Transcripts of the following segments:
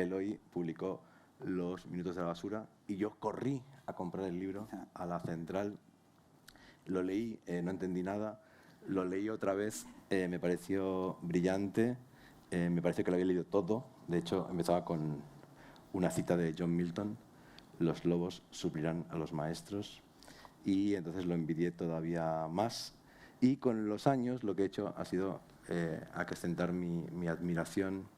Eloy publicó Los minutos de la basura y yo corrí a comprar el libro a la central. Lo leí, no entendí nada, lo leí otra vez, me pareció brillante, me pareció que lo había leído todo. De hecho, empezaba con una cita de John Milton: los lobos suplirán a los maestros, y entonces lo envidié todavía más. Y con los años lo que he hecho ha sido acrecentar mi admiración,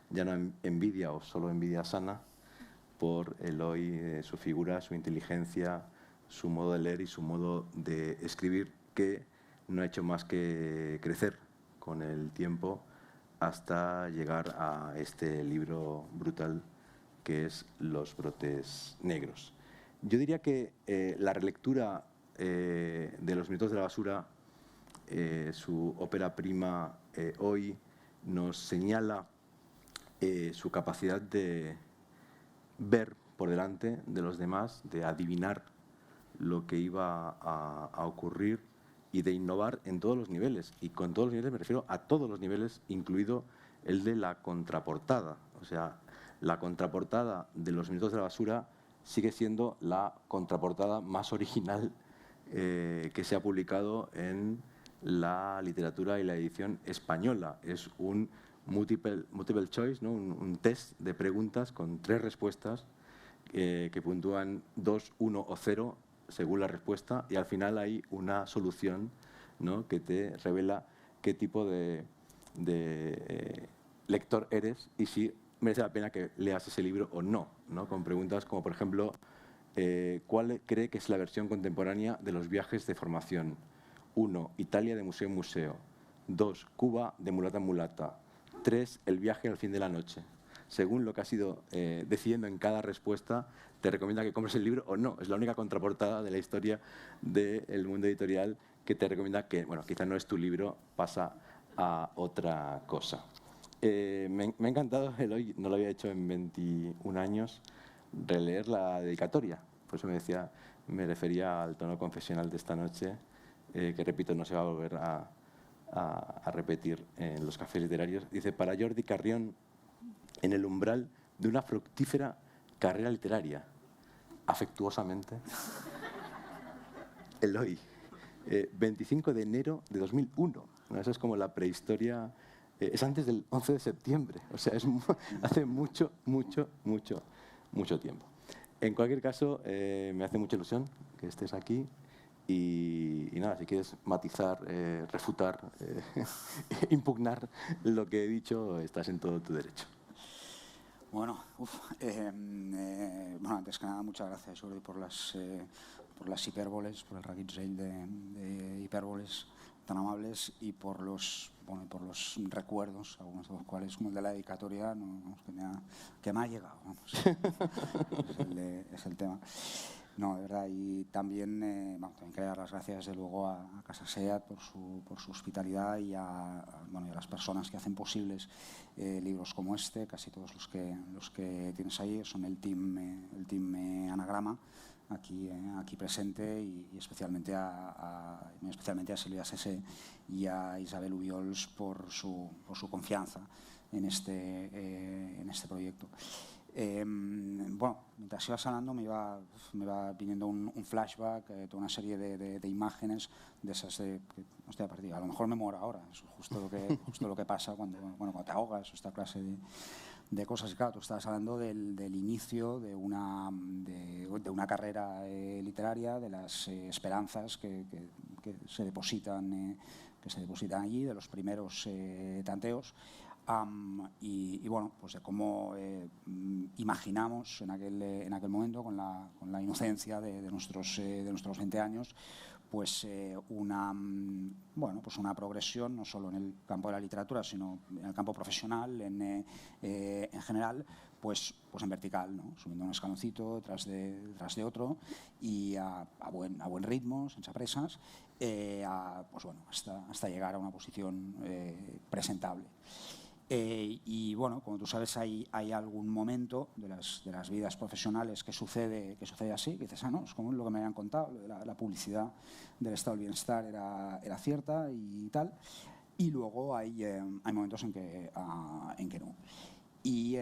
ya no envidia o solo envidia sana, por Eloy, su figura, su inteligencia, su modo de leer y su modo de escribir, que no ha hecho más que crecer con el tiempo hasta llegar a este libro brutal que es Los brotes negros. Yo diría que la relectura de Los minutos de la basura, su ópera prima hoy, nos señala su capacidad de ver por delante de los demás, de adivinar lo que iba a ocurrir y de innovar en todos los niveles. Y con todos los niveles me refiero a todos los niveles, incluido el de la contraportada. O sea, la contraportada de Los minutos de la basura sigue siendo la contraportada más original que se ha publicado en la literatura y la edición española. Es un multiple choice, ¿no? un test de preguntas con 3 respuestas que puntúan 2, 1 o 0 según la respuesta, y al final hay una solución, ¿no? que te revela qué tipo de lector eres y si merece la pena que leas ese libro o no, ¿no? Con preguntas como, por ejemplo, ¿cuál cree que es la versión contemporánea de los viajes de formación? 1. Italia de museo en museo. 2. Cuba de mulata en mulata. 3. El viaje al fin de la noche. Según lo que has ido decidiendo en cada respuesta, te recomienda que compres el libro o no. Es la única contraportada de la historia del mundo editorial que te recomienda que, bueno, quizá no es tu libro, pasa a otra cosa. Me ha encantado, Eloy, no lo había hecho en 21 años, releer la dedicatoria. Por eso me refería al tono confesional de esta noche, que repito, no se va a volver a repetir en los cafés literarios. Dice: para Jordi Carrión, en el umbral de una fructífera carrera literaria. Afectuosamente, Eloy. 25 de enero de 2001. Eso es como la prehistoria. Es antes del 11 de septiembre. O sea, hace mucho, mucho, mucho, mucho tiempo. En cualquier caso, me hace mucha ilusión que estés aquí. Y nada, si quieres matizar, refutar, impugnar lo que he dicho, estás en todo tu derecho. Bueno, antes que nada, muchas gracias, Jordi, por las hipérboles, por el reguitzell de hipérboles tan amables y por los recuerdos, algunos de los cuales, como el de la dedicatoria, que me ha llegado. Vamos. es el tema. No, de verdad, y también quería dar las gracias, desde luego, a Casa SEAT por su hospitalidad y a las personas que hacen posibles libros como este. Casi todos los que tienes ahí son el team Anagrama, aquí presente, y especialmente a Silvia Sese y a Isabel Ubiols por su confianza en este proyecto. Mientras ibas hablando me iba viniendo un flashback, toda una serie de imágenes de esas que no estoy a partir. A lo mejor me muero ahora, es justo lo que pasa cuando te ahogas, o esta clase de cosas. Y claro, tú estabas hablando del inicio de una carrera literaria, de las esperanzas que se depositan allí, de los primeros tanteos. Y bueno, pues de cómo imaginamos en aquel momento, con la inocencia de nuestros 20 años, pues una progresión, no solo en el campo de la literatura, sino en el campo profesional en general, pues en vertical, ¿no? Subiendo un escaloncito tras de otro, y a buen ritmo, sin chapresas, hasta llegar a una posición presentable. Y bueno, como tú sabes, hay algún momento de las vidas profesionales que sucede así, que dices, no, es como lo que me habían contado, la publicidad del estado del bienestar era cierta y tal, y luego hay momentos en que no. Y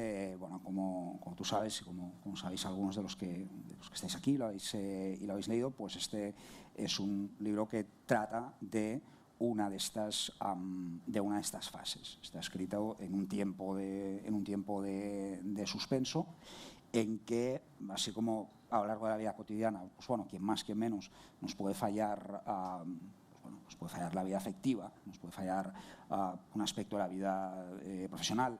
bueno, como tú sabes y como sabéis algunos de los que estáis aquí y lo habéis leído, pues este es un libro que trata de una de estas fases. Está escrito en un tiempo de suspenso, en que, así como a lo largo de la vida cotidiana, pues bueno, quien más, quien menos, nos puede fallar nos puede fallar la vida afectiva, nos puede fallar un aspecto de la vida profesional,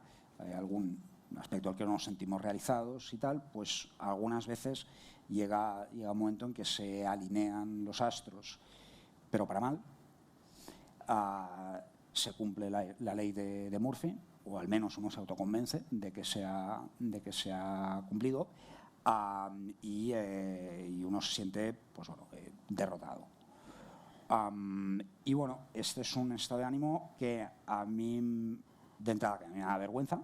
algún aspecto al que no nos sentimos realizados y tal, pues algunas veces llega un momento en que se alinean los astros, pero para mal. Se cumple la ley de Murphy, o al menos uno se autoconvence de que se ha cumplido, y uno se siente, pues bueno, derrotado. Y bueno, este es un estado de ánimo que a mí, de entrada, que a mí me da vergüenza,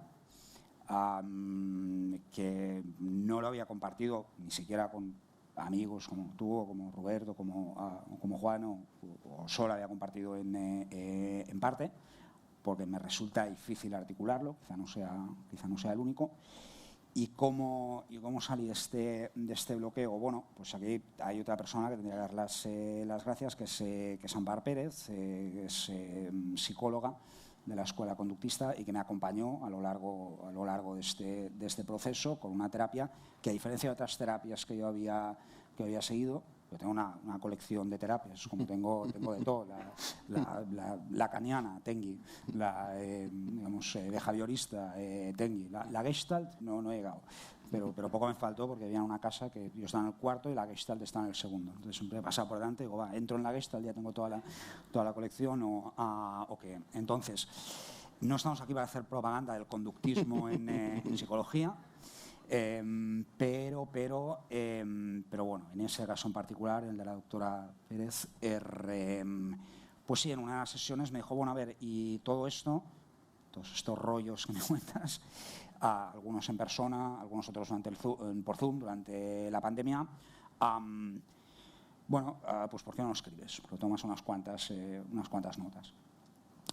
que no lo había compartido ni siquiera con amigos como tú, o como Roberto, como Juan, o solo había compartido en parte, porque me resulta difícil articularlo, quizá no sea el único. ¿Y cómo salí de este bloqueo? Bueno, pues aquí hay otra persona que tendría que dar las gracias, que es Ampar Pérez, es psicóloga de la Escuela Conductista y que me acompañó a lo largo de este proceso con una terapia que, a diferencia de otras terapias que yo había seguido, yo tengo una colección de terapias, como tengo de todo, la lacaniana, Tengui, la behaviorista, Tengui, la Gestalt no he llegado, pero poco me faltó porque había una casa que yo estaba en el cuarto y la Gestalt está en el segundo, entonces siempre he pasado por delante y digo, entro en la Gestalt, ya tengo toda la colección o qué. Entonces, no estamos aquí para hacer propaganda del conductismo en psicología. Pero bueno, en ese caso en particular, el de la doctora Pérez, pues sí, en una de las sesiones me dijo, bueno, a ver, y todos estos rollos que me cuentas, algunos en persona, algunos otros por Zoom durante la pandemia, bueno, pues ¿por qué no lo escribes? Porque tomas unas cuantas notas.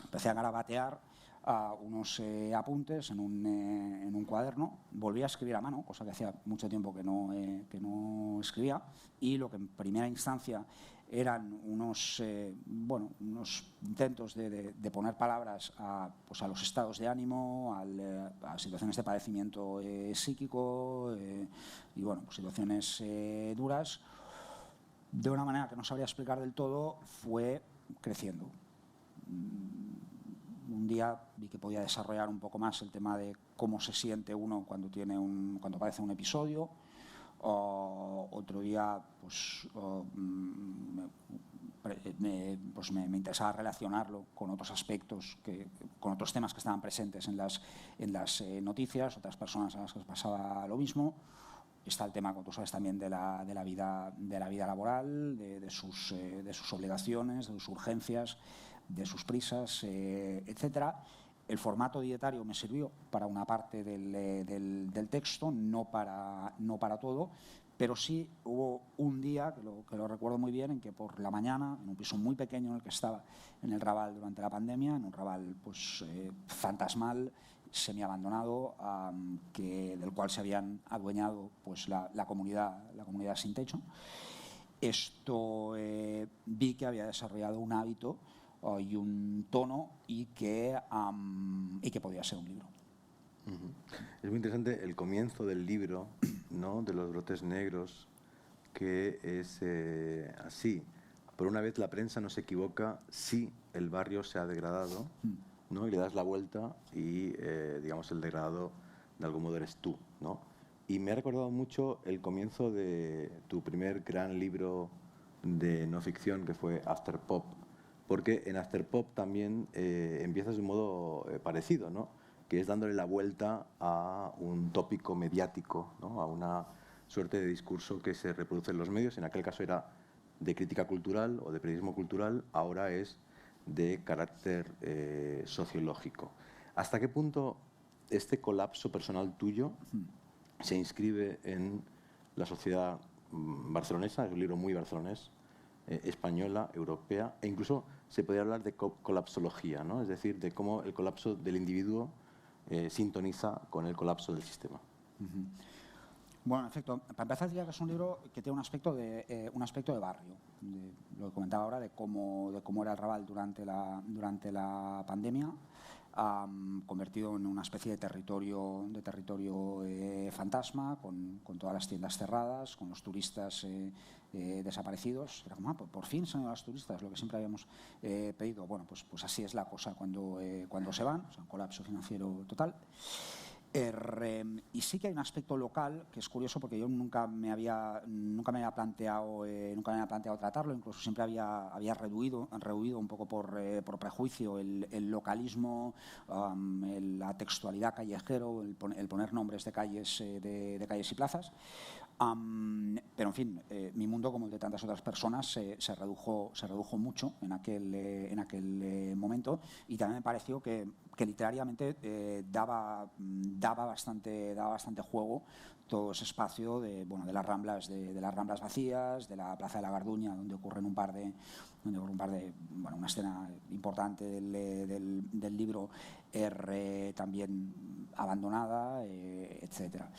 Empecé a garabatear unos apuntes en un cuaderno, volví a escribir a mano, cosa que hacía mucho tiempo que no escribía, y lo que en primera instancia eran unos intentos de poner palabras pues a los estados de ánimo, a situaciones de padecimiento psíquico y bueno, pues situaciones duras, de una manera que no sabría explicar del todo, fue creciendo. Un día vi que podía desarrollar un poco más el tema de cómo se siente uno cuando padece un episodio. Otro día me interesaba relacionarlo con otros aspectos, con otros temas que estaban presentes en las noticias, otras personas a las que les pasaba lo mismo. Está el tema, como tú sabes, también de la vida laboral, de sus obligaciones, de sus urgencias, de sus prisas, etcétera. El formato dietario me sirvió para una parte del texto, no para todo, pero sí hubo un día, que lo recuerdo muy bien, en que por la mañana, en un piso muy pequeño en el que estaba en el Raval durante la pandemia, en un Raval pues fantasmal, semiabandonado, del cual se habían adueñado pues la comunidad sin techo. Esto vi que había desarrollado un hábito y un tono y que podía ser un libro. Es muy interesante el comienzo del libro, ¿no?, de los brotes negros, que es así. Por una vez la prensa no se equivoca si el barrio se ha degradado, ¿no?, y le das la vuelta y, digamos, el degradado de algún modo eres tú, ¿no? Y me ha recordado mucho el comienzo de tu primer gran libro de no ficción, que fue After Pop, porque en After Pop también empiezas de un modo parecido, ¿no?, que es dándole la vuelta a un tópico mediático, ¿no?, a una suerte de discurso que se reproduce en los medios. En aquel caso era de crítica cultural o de periodismo cultural, ahora es de carácter sociológico. ¿Hasta qué punto este colapso personal tuyo se inscribe en la sociedad barcelonesa? Es un libro muy barcelonés, española, europea, e incluso se podría hablar de colapsología, ¿no?, es decir, de cómo el colapso del individuo sintoniza con el colapso del sistema. Bueno, en efecto, para empezar diría que es un libro que tiene un aspecto de barrio, lo que comentaba ahora de cómo era el Raval durante la pandemia, convertido en una especie de territorio fantasma, con todas las tiendas cerradas, con los turistas desaparecidos. Era como, por fin se han ido los turistas, lo que siempre habíamos pedido. Bueno, pues así es la cosa cuando se van, o sea, un colapso financiero total. Y sí que hay un aspecto local que es curioso, porque yo nunca me había planteado tratarlo. Incluso siempre había rehuido un poco por prejuicio el localismo, la textualidad callejero, el poner nombres de calles y plazas. Pero en fin, mi mundo, como el de tantas otras personas, se redujo mucho en aquel momento, y también me pareció que literariamente daba bastante juego todo ese espacio de las Ramblas vacías, de la Plaza de la Garduña, donde ocurren una escena importante del libro, también abandonada, etcétera.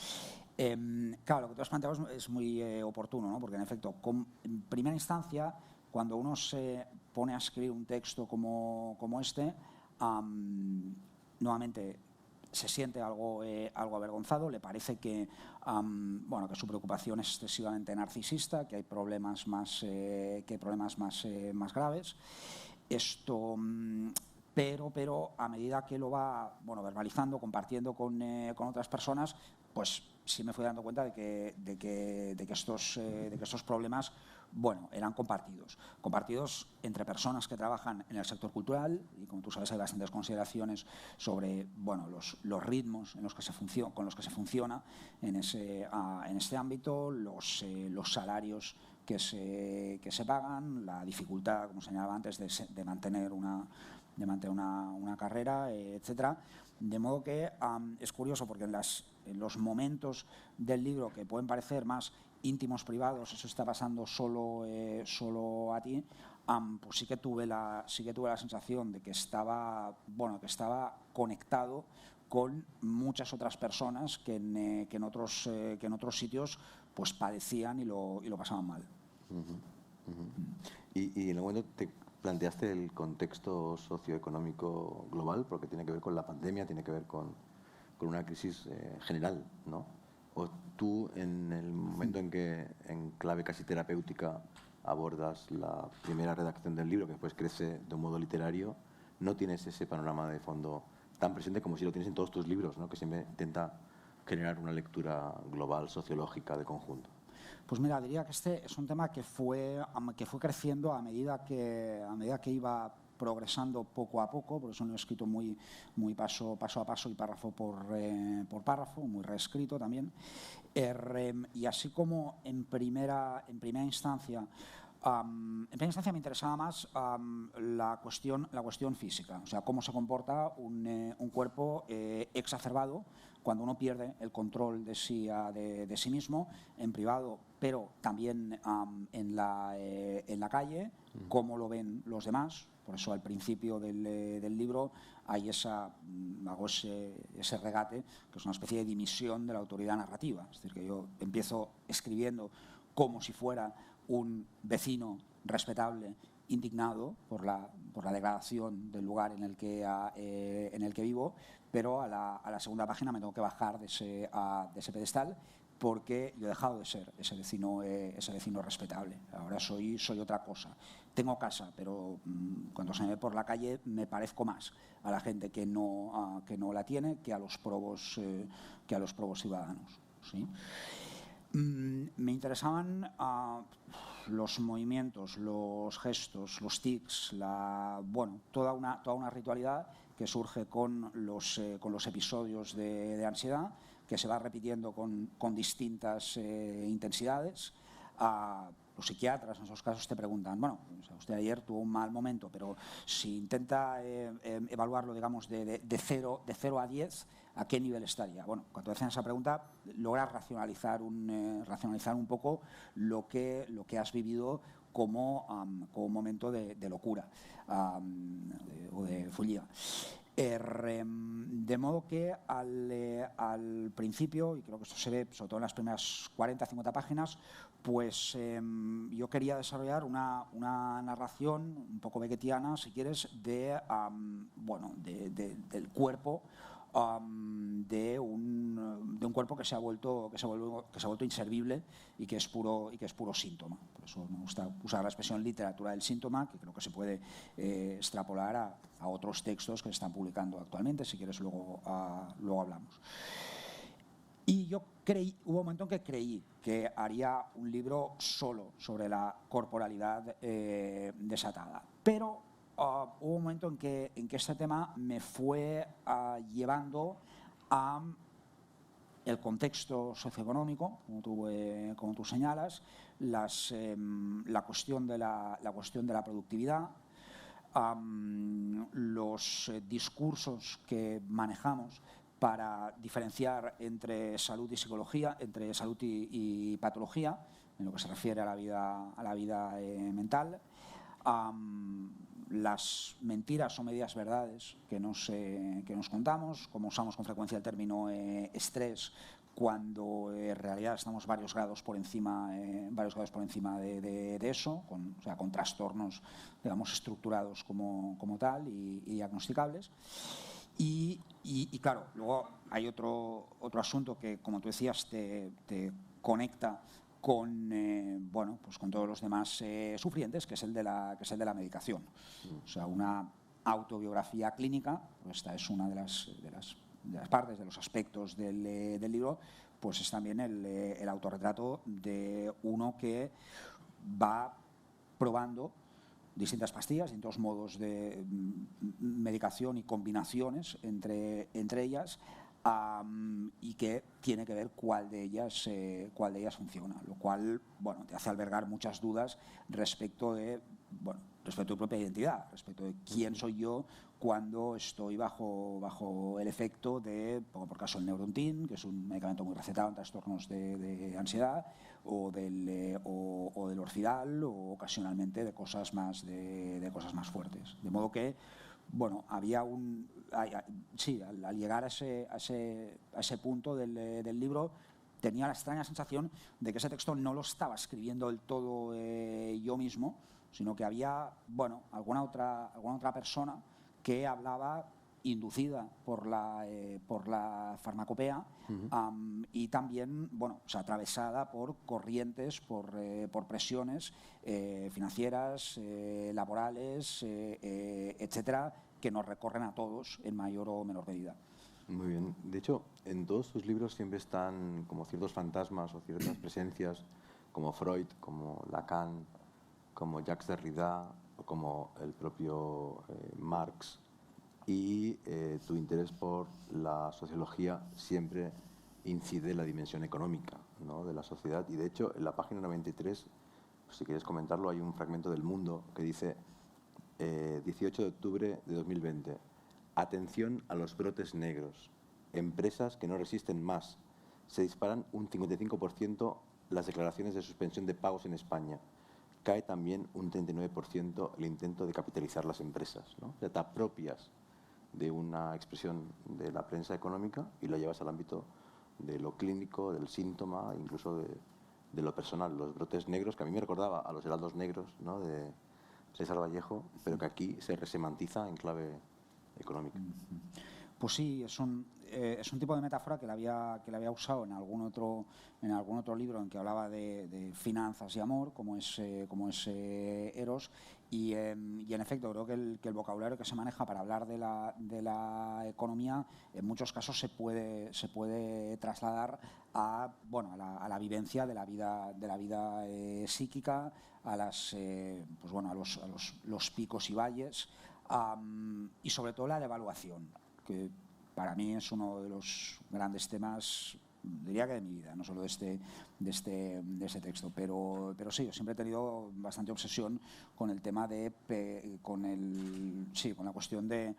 Claro, lo que tú has planteado es muy oportuno, ¿no? Porque en efecto, en primera instancia, cuando uno se pone a escribir un texto como este, nuevamente se siente algo avergonzado, le parece que su preocupación es excesivamente narcisista, que hay problemas más graves. Esto, pero a medida que lo va verbalizando, compartiendo con otras personas, pues sí me fui dando cuenta de que estos problemas eran compartidos entre personas que trabajan en el sector cultural, y como tú sabes hay bastantes consideraciones sobre los ritmos con los que se funciona en este ámbito, los salarios que se pagan, la dificultad, como señalaba antes, de mantener una carrera, etcétera. De modo que es curioso, porque en los momentos del libro que pueden parecer más íntimos, privados, eso está pasando solo a ti, pues sí que tuve la sensación de que estaba conectado con muchas otras personas que en otros sitios pues padecían y lo pasaban mal. Y en el momento te planteaste el contexto socioeconómico global, porque tiene que ver con la pandemia, tiene que ver con una crisis general, ¿no? O tú, en el momento en que, en clave casi terapéutica, abordas la primera redacción del libro, que después crece de un modo literario, no tienes ese panorama de fondo tan presente como si lo tienes en todos tus libros, ¿no? Que siempre intenta generar una lectura global, sociológica, de conjunto. Pues mira, diría que este es un tema que fue creciendo a medida que iba progresando poco a poco, por eso lo he escrito muy paso a paso y párrafo por párrafo, muy reescrito también. Y así como en primera instancia me interesaba más la cuestión física, o sea, cómo se comporta un cuerpo exacerbado cuando uno pierde el control de sí mismo, en privado, pero también en la calle, cómo lo ven los demás. Por eso al principio del libro hay hago ese regate, que es una especie de dimisión de la autoridad narrativa. Es decir, que yo empiezo escribiendo como si fuera un vecino respetable, indignado por la degradación del lugar en el que vivo, pero a la segunda página me tengo que bajar de ese pedestal, porque yo he dejado de ser ese vecino respetable. Ahora soy otra cosa. Tengo casa, pero cuando se me ve por la calle me parezco más a la gente que no la tiene que a los probos ciudadanos, ¿sí? Me interesaban los movimientos, los gestos, los tics, toda una ritualidad que surge con los episodios de ansiedad, que se va repitiendo con distintas intensidades. Los psiquiatras en esos casos te preguntan, bueno, usted ayer tuvo un mal momento, pero si intenta evaluarlo, digamos, de 0 a 10, ¿a qué nivel estaría? Bueno, cuando hacen esa pregunta, logras racionalizar un poco lo que has vivido como un momento de locura o de folia. De modo que al principio, y creo que esto se ve sobre todo en las primeras 40-50 páginas, pues yo quería desarrollar una narración un poco beckettiana, si quieres, del cuerpo, de un cuerpo que se ha vuelto inservible y que es puro síntoma. Por eso me gusta usar la expresión literatura del síntoma, que creo que se puede extrapolar a otros textos que se están publicando actualmente. Si quieres, luego hablamos. Y hubo un momento en que creí que haría un libro solo sobre la corporalidad desatada, pero hubo un momento en que este tema me fue llevando a el contexto socioeconómico, como tú señalas, la cuestión de la productividad, los discursos que manejamos para diferenciar entre salud y psicología, entre salud y patología, en lo que se refiere a la vida mental, las mentiras o medias verdades que nos contamos, como usamos con frecuencia el término estrés, cuando en realidad estamos varios grados por encima de eso, con trastornos, digamos, estructurados como tal y diagnosticables. Y claro, luego hay otro asunto que, como tú decías, te conecta con todos los demás sufrientes, que es el de la medicación. O sea, una autobiografía clínica, pues esta es una de las partes, de los aspectos del libro, pues es también el autorretrato de uno que va probando distintas pastillas, distintos modos de medicación y combinaciones entre ellas, y que tiene que ver cuál de ellas funciona, lo cual te hace albergar muchas dudas respecto de tu propia identidad, respecto de quién soy yo cuando estoy bajo el efecto de, pongo por caso, el Neurontin, que es un medicamento muy recetado en trastornos de ansiedad, o del Orfidal, o ocasionalmente de cosas más fuertes. De modo que había al llegar a ese punto del libro, tenía la extraña sensación de que ese texto no lo estaba escribiendo del todo yo mismo, sino que había alguna otra persona que hablaba inducida por la farmacopea, y también atravesada por corrientes, por presiones financieras, laborales, etcétera, que nos recorren a todos en mayor o menor medida. Muy bien. De hecho, en todos tus libros siempre están como ciertos fantasmas o ciertas presencias, como Freud, como Lacan, como Jacques Derrida, o como el propio Marx, y tu interés por la sociología siempre incide en la dimensión económica, ¿no?, de la sociedad. Y de hecho, en la página 93, si quieres comentarlo, hay un fragmento del Mundo que dice 18 de octubre de 2020, atención a los brotes negros, empresas que no resisten más, se disparan un 55% las declaraciones de suspensión de pagos en España, cae también un 39% el intento de capitalizar las empresas, ¿no? O sea, te apropias de una expresión de la prensa económica y la llevas al ámbito de lo clínico, del síntoma, incluso de lo personal, los brotes negros, que a mí me recordaba a los heraldos negros, ¿no?, de César Vallejo, pero que aquí se resemantiza en clave económica. Pues sí, es un tipo de metáfora que la había usado en algún otro libro en que hablaba de finanzas y amor, como es Eros, y en efecto creo que el vocabulario que se maneja para hablar de la economía en muchos casos se puede trasladar a la vivencia de la vida psíquica, a los picos y valles, y sobre todo la devaluación, que para mí es uno de los grandes temas, diría que de mi vida, no solo de este texto, pero sí, yo siempre he tenido bastante obsesión con el tema con la cuestión de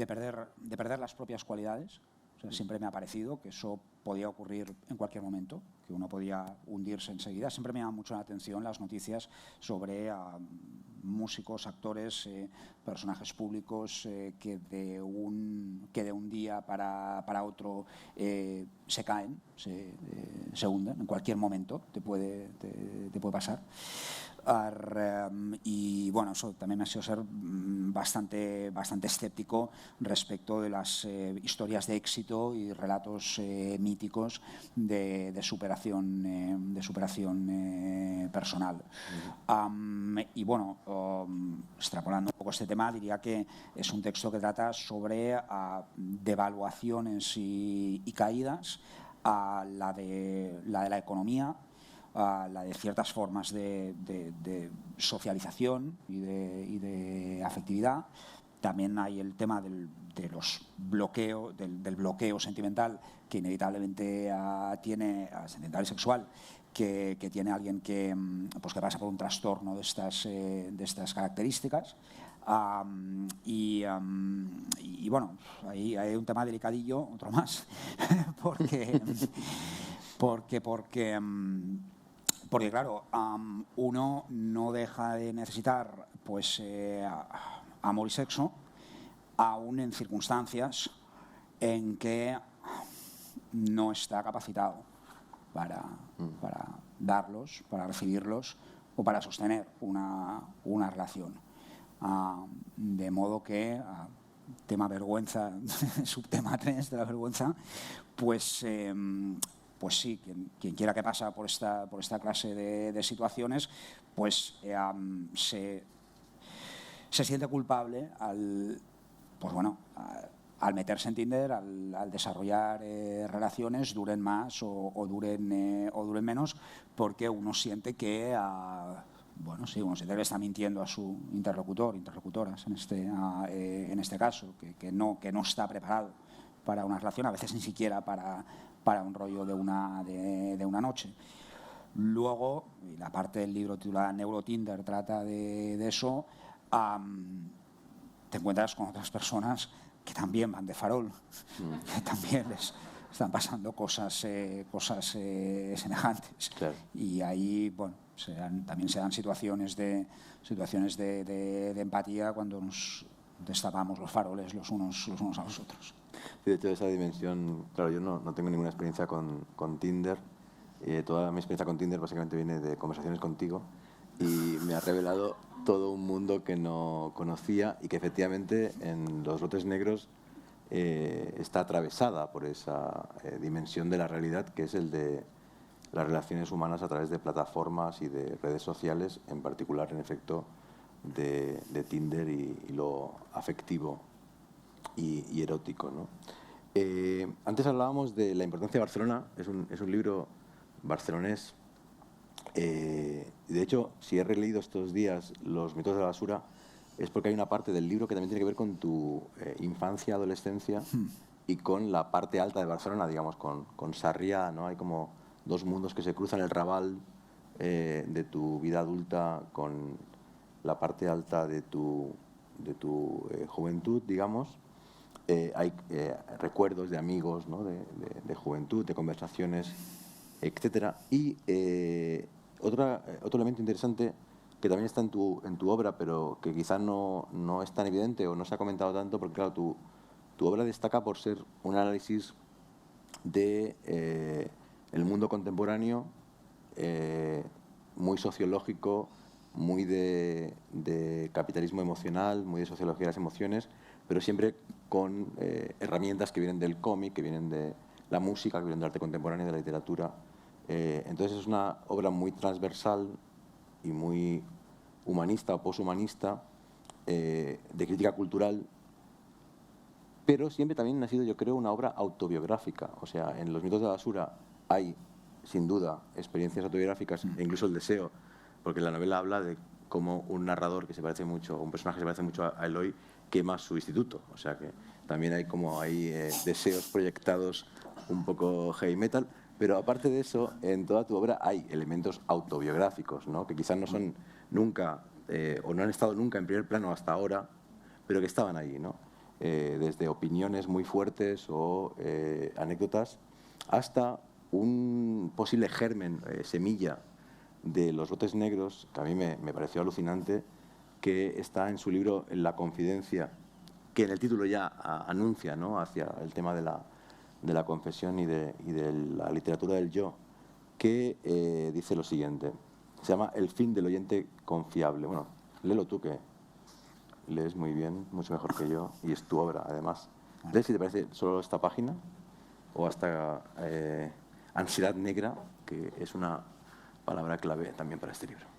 perder las propias cualidades. O sea, siempre me ha parecido que eso podía ocurrir en cualquier momento, que uno podía hundirse enseguida. Siempre me llama mucho la atención las noticias sobre músicos, actores, personajes públicos que de un día para otro se caen, se hunden, en cualquier momento te puede pasar. Y bueno, eso también me ha sido ser bastante escéptico respecto de las historias de éxito y relatos míticos de superación personal. Y bueno, extrapolando un poco este tema, diría que es un texto que trata sobre devaluaciones y caídas, la de la economía, la de ciertas formas de socialización y de afectividad. También hay el tema del bloqueo sentimental que inevitablemente tiene, sentimental y sexual, que tiene alguien que pasa por un trastorno de estas características. Y bueno, ahí hay un tema delicadillo, otro más, porque claro, uno no deja de necesitar amor y sexo, aún en circunstancias en que no está capacitado para darlos, para recibirlos o para sostener una relación. De modo que, tema vergüenza, subtema 3 de la vergüenza, pues sí, quien quiera que pasa por esta clase de situaciones, pues se siente culpable al meterse en Tinder, al desarrollar relaciones, duren más o duren menos, porque uno siente que uno siente que está mintiendo a su interlocutoras en este caso, que no está preparado para una relación, a veces ni siquiera para un rollo de una noche. Luego, y la parte del libro titulada Neurotinder trata de eso, te encuentras con otras personas que también van de farol, que también les están pasando cosas semejantes. Claro. Y ahí, bueno, también se dan situaciones de empatía cuando nos destapamos los faroles los unos a los otros. Sí, de hecho, esa dimensión, claro, yo no tengo ninguna experiencia con Tinder. Toda mi experiencia con Tinder básicamente viene de conversaciones contigo y me ha revelado todo un mundo que no conocía y que efectivamente en Los Brotes Negros está atravesada por esa dimensión de la realidad, que es el de las relaciones humanas a través de plataformas y de redes sociales, en particular, en efecto, de Tinder y lo afectivo y erótico, ¿no? Antes hablábamos de la importancia de Barcelona. Es un libro barcelonés. De hecho, si he releído estos días Los mitos de la basura, es porque hay una parte del libro que también tiene que ver con tu infancia, adolescencia y con la parte alta de Barcelona, digamos, con Sarriá, ¿no? Hay como dos mundos que se cruzan, el Raval de tu vida adulta con la parte alta de tu juventud, digamos. Hay recuerdos de amigos, ¿no? de juventud, de conversaciones, etcétera. Y otro elemento interesante que también está en tu obra, pero que quizás no es tan evidente o no se ha comentado tanto, porque claro, tu obra destaca por ser un análisis de el mundo contemporáneo, muy sociológico, muy de capitalismo emocional, muy de sociología de las emociones, pero siempre con herramientas que vienen del cómic, que vienen de la música, que vienen del arte contemporáneo, de la literatura. Entonces es una obra muy transversal y muy humanista o poshumanista, de crítica cultural, pero siempre también ha sido, yo creo, una obra autobiográfica. O sea, en Los mitos de la basura hay, sin duda, experiencias autobiográficas, e incluso el deseo, porque la novela habla de cómo un narrador que se parece mucho, un personaje que se parece mucho a Eloy, quema su instituto. O sea que también hay deseos proyectados un poco heavy metal, pero aparte de eso, en toda tu obra hay elementos autobiográficos, ¿no? Que quizás no son nunca, o no han estado nunca en primer plano hasta ahora, pero que estaban ahí, ¿no? Desde opiniones muy fuertes o anécdotas hasta un posible germen, semilla de Los Brotes Negros, que a mí me pareció alucinante, que está en su libro La Confidencia, que en el título ya anuncia, ¿no?, hacia el tema de la confesión y de la literatura del yo, que dice lo siguiente. Se llama El fin del oyente confiable. Bueno, léelo tú, que lees muy bien, mucho mejor que yo, y es tu obra, además. Lee, si te parece, solo esta página, o hasta ansiedad negra, que es una palabra clave también para este libro.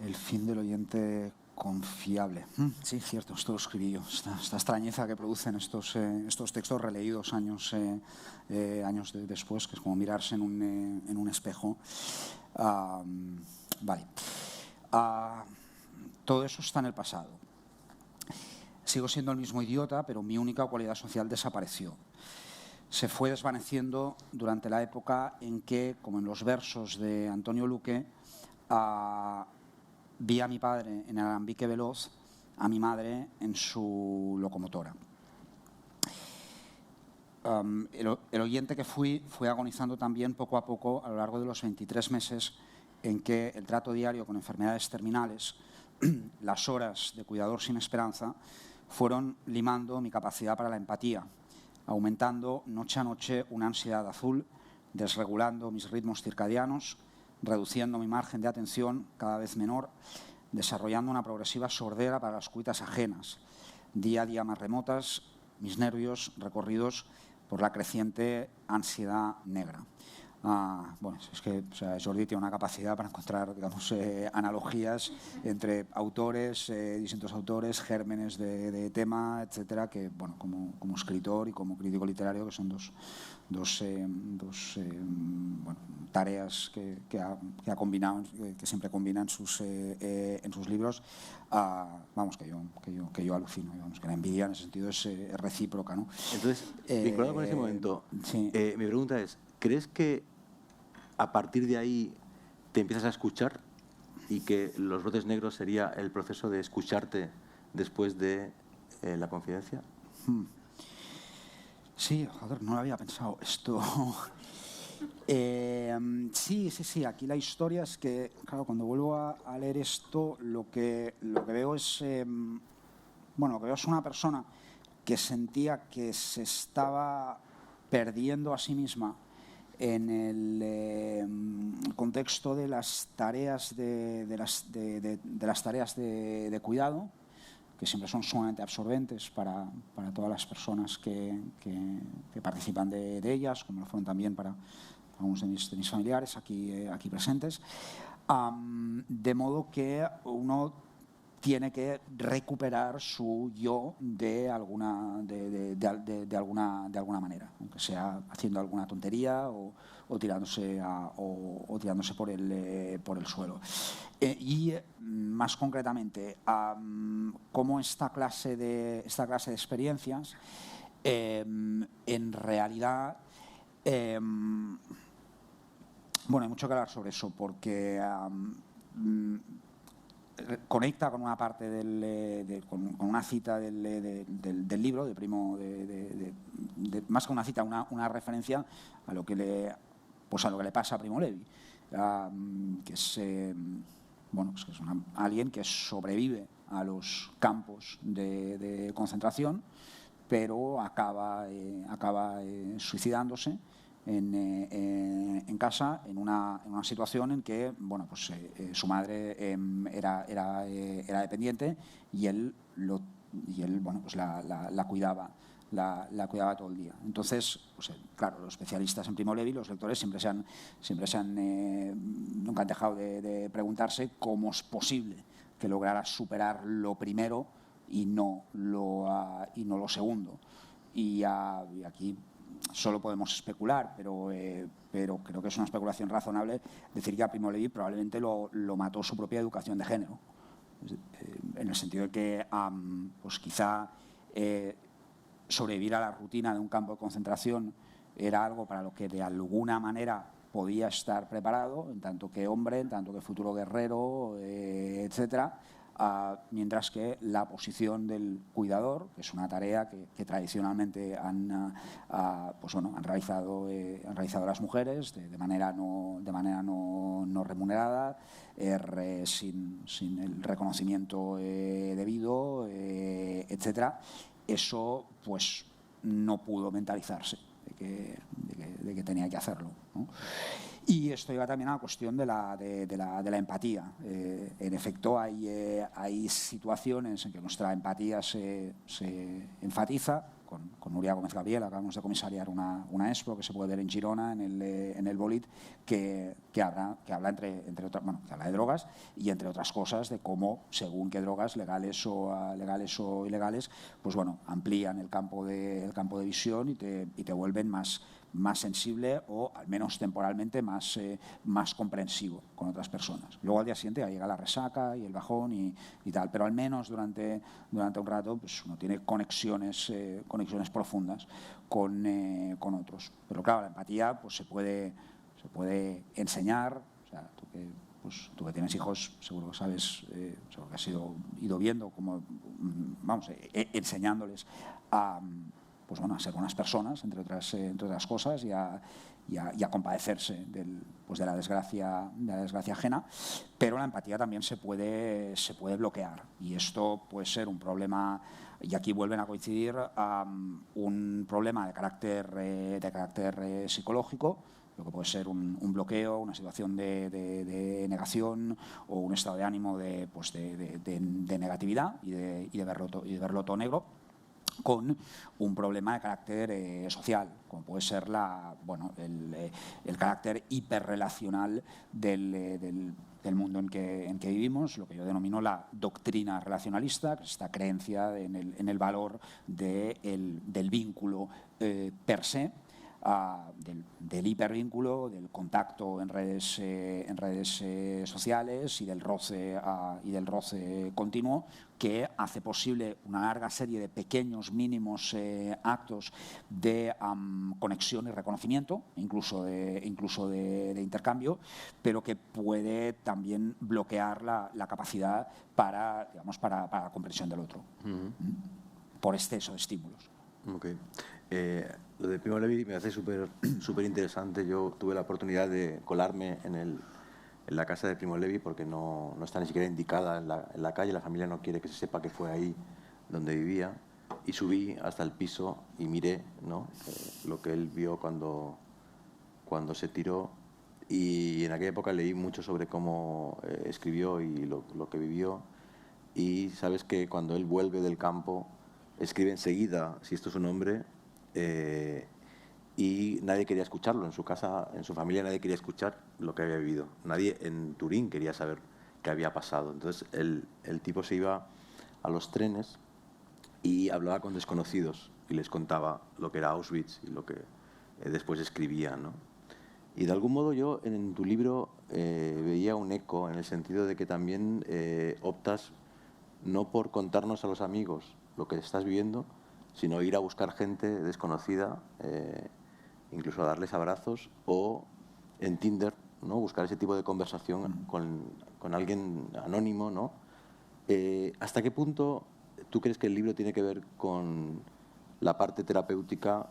El fin del oyente confiable. Sí, cierto, esto lo escribí yo. Esta extrañeza que producen estos textos releídos años después, que es como mirarse en un espejo. Vale. Todo eso está en el pasado. Sigo siendo el mismo idiota, pero mi única cualidad social desapareció. Se fue desvaneciendo durante la época en que, como en los versos de Antonio Luque, vi a mi padre en el alambique veloz, a mi madre en su locomotora. El oyente que fue agonizando también poco a poco a lo largo de los 23 meses en que el trato diario con enfermedades terminales, las horas de cuidador sin esperanza, fueron limando mi capacidad para la empatía, aumentando noche a noche una ansiedad azul, desregulando mis ritmos circadianos, reduciendo mi margen de atención cada vez menor, desarrollando una progresiva sordera para las cuitas ajenas, día a día más remotas, mis nervios recorridos por la creciente ansiedad negra. Bueno, es que Jordi tiene una capacidad para encontrar, digamos, analogías entre autores, distintos autores, gérmenes de tema, etcétera, que, bueno, como escritor y como crítico literario, que son dos tareas que ha combinado, que siempre combina en sus libros. Vamos, que yo alucino, vamos, que la envidia en ese sentido es recíproca, ¿no? Entonces, vinculado con ese momento, sí. Mi pregunta es, ¿crees que a partir de ahí te empiezas a escuchar y que Los brotes negros sería el proceso de escucharte después de La Confidencia? Sí, joder, no lo había pensado esto. Sí, aquí la historia es que, claro, cuando vuelvo a leer esto, lo que veo es, lo que veo es una persona que sentía que se estaba perdiendo a sí misma en el contexto de las tareas de cuidado, que siempre son sumamente absorbentes para todas las personas que participan de ellas, como lo fueron también para algunos de mis familiares aquí presentes, de modo que uno tiene que recuperar su yo de alguna manera, aunque sea haciendo alguna tontería o tirándose por el suelo. Y más concretamente, cómo esta clase de experiencias en realidad, bueno, hay mucho que hablar sobre eso, porque conecta con una parte con una cita del libro de Primo, más que una cita, una referencia a lo que le pasa a Primo Levi, que es alguien que sobrevive a los campos de concentración, pero acaba suicidándose en casa, en una situación en que, bueno, pues su madre era dependiente y él bueno, pues la cuidaba todo el día. Entonces, pues, claro, los especialistas en Primo Levi, los lectores, nunca han dejado de preguntarse cómo es posible que lograra superar lo primero y no lo segundo. Y aquí solo podemos especular, pero creo que es una especulación razonable decir que a Primo Levi probablemente lo mató su propia educación de género, en el sentido de que pues quizá sobrevivir a la rutina de un campo de concentración era algo para lo que de alguna manera podía estar preparado, en tanto que hombre, en tanto que futuro guerrero, etcétera, mientras que la posición del cuidador, que es una tarea que tradicionalmente han realizado las mujeres de manera no remunerada, sin el reconocimiento debido, etcétera. Eso pues no pudo mentalizarse de que tenía que hacerlo, ¿no? Y esto lleva también a la cuestión de la empatía. En efecto, hay situaciones en que nuestra empatía se enfatiza. Con Nuria Gómez Gabriel acabamos de comisariar una expo que se puede ver en Girona, en el Bolit, que habla de drogas y, entre otras cosas, de cómo, según qué drogas, legales o ilegales, pues bueno, amplían el campo de visión y te vuelven más sensible o, al menos temporalmente, más comprensivo con otras personas. Luego, al día siguiente, llega la resaca y el bajón y tal, pero al menos durante un rato pues uno tiene conexiones profundas con otros. Pero claro, la empatía pues se puede enseñar. O sea, tú que tienes hijos, seguro que sabes, seguro que has ido viendo cómo, enseñándoles a ser buenas personas, entre otras cosas, y a compadecerse de la desgracia ajena. Pero la empatía también se puede bloquear, y esto puede ser un problema, y aquí vuelven a coincidir, un problema de carácter psicológico, lo que puede ser un bloqueo, una situación de negación o un estado de ánimo de negatividad y de verlo todo negro, con un problema de carácter social, como puede ser el carácter hiperrelacional del mundo en que vivimos, lo que yo denomino la doctrina relacionalista, que es esta creencia en el valor del vínculo per se, del hipervínculo, del contacto en redes sociales y del roce continuo, que hace posible una larga serie de pequeños, mínimos actos de conexión y reconocimiento, incluso de intercambio, pero que puede también bloquear la capacidad para la comprensión del otro, por exceso de estímulos. Okay. Lo de Primo Levi me hace súper interesante. Yo tuve la oportunidad de colarme en la casa de Primo Levi porque no está ni siquiera indicada en la calle. La familia no quiere que se sepa que fue ahí donde vivía. Y subí hasta el piso y miré, ¿no?, lo que él vio cuando se tiró. Y en aquella época leí mucho sobre cómo escribió y lo que vivió. Y sabes que cuando él vuelve del campo, escribe enseguida Si esto es un hombre, y nadie quería escucharlo. En su casa, en su familia, nadie quería escuchar lo que había vivido. Nadie en Turín quería saber qué había pasado. Entonces el tipo se iba a los trenes y hablaba con desconocidos y les contaba lo que era Auschwitz y lo que después escribía, ¿no? Y de algún modo yo en tu libro veía un eco, en el sentido de que también optas no por contarnos a los amigos lo que estás viviendo, sino ir a buscar gente desconocida, incluso a darles abrazos, o en Tinder, ¿no?, buscar ese tipo de conversación con alguien anónimo, ¿no? ¿Hasta qué punto tú crees que el libro tiene que ver con la parte terapéutica?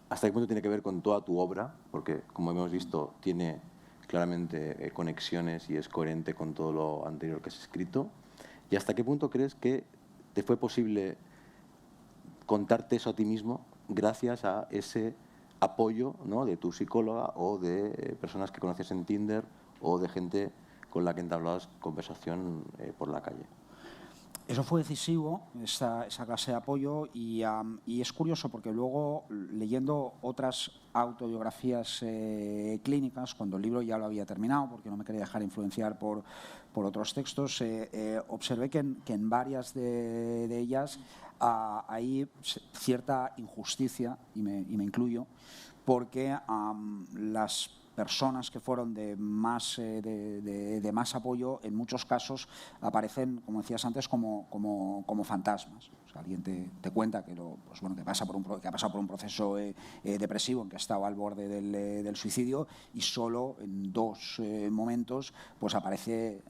¿Hasta qué punto tiene que ver con toda tu obra? Porque, como hemos visto, tiene claramente conexiones y es coherente con todo lo anterior que has escrito. ¿Y hasta qué punto crees que te fue posible contarte eso a ti mismo gracias a ese apoyo, ¿no?, de tu psicóloga o de personas que conoces en Tinder o de gente con la que entablabas conversación por la calle? Eso fue decisivo, esa clase de apoyo, y es curioso porque luego, leyendo otras autobiografías clínicas, cuando el libro ya lo había terminado, porque no me quería dejar influenciar por otros textos, observé que en varias de ellas hay cierta injusticia, y me incluyo, porque las personas que fueron de más apoyo, en muchos casos aparecen, como decías antes, como fantasmas. O sea, alguien te cuenta que ha pasado por un proceso depresivo, en que ha estado al borde del suicidio, y solo en dos momentos pues aparece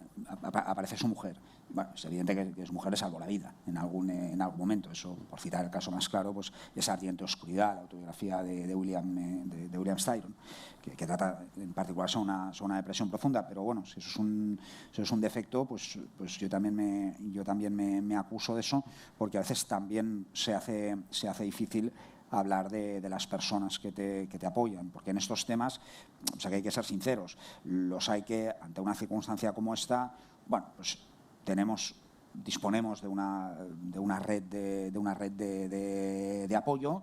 su mujer. bueno, es evidente que su mujer le salvó la vida en algún momento. Eso, por citar el caso más claro, pues esa Ardiente Oscuridad, la autobiografía de William Styron, que trata en particular sobre una depresión profunda. Pero bueno, si eso es un defecto, pues yo también me acuso de eso, porque a veces también se hace difícil hablar de las personas que te apoyan, porque en estos temas, o sea, que hay que ser sinceros, los hay que, ante una circunstancia como esta, bueno, pues disponemos de una red de apoyo,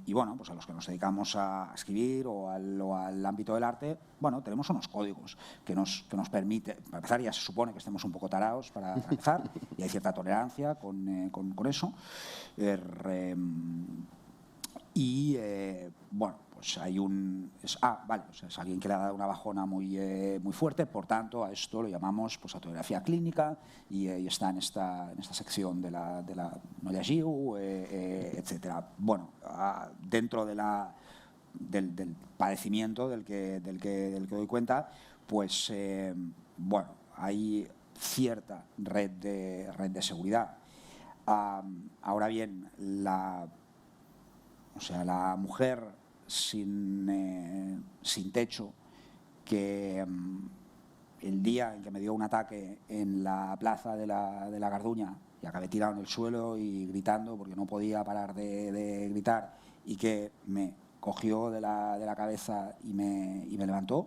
y bueno, pues a los que nos dedicamos a escribir o al ámbito del arte, bueno, tenemos unos códigos que nos permite, para empezar, ya se supone que estemos un poco tarados para empezar, y hay cierta tolerancia con eso. Y bueno, pues hay vale, o sea, es alguien que le ha dado una bajona muy fuerte, por tanto a esto lo llamamos pues autobiografía clínica, y está en esta sección de la no llegiu, etcétera. Bueno, dentro del padecimiento del que doy cuenta, pues bueno, hay cierta red de seguridad. Ahora bien, la mujer sin techo, que el día en que me dio un ataque en la plaza de la Garduña y acabé tirado en el suelo y gritando porque no podía parar de gritar, y que me cogió de la cabeza y me levantó,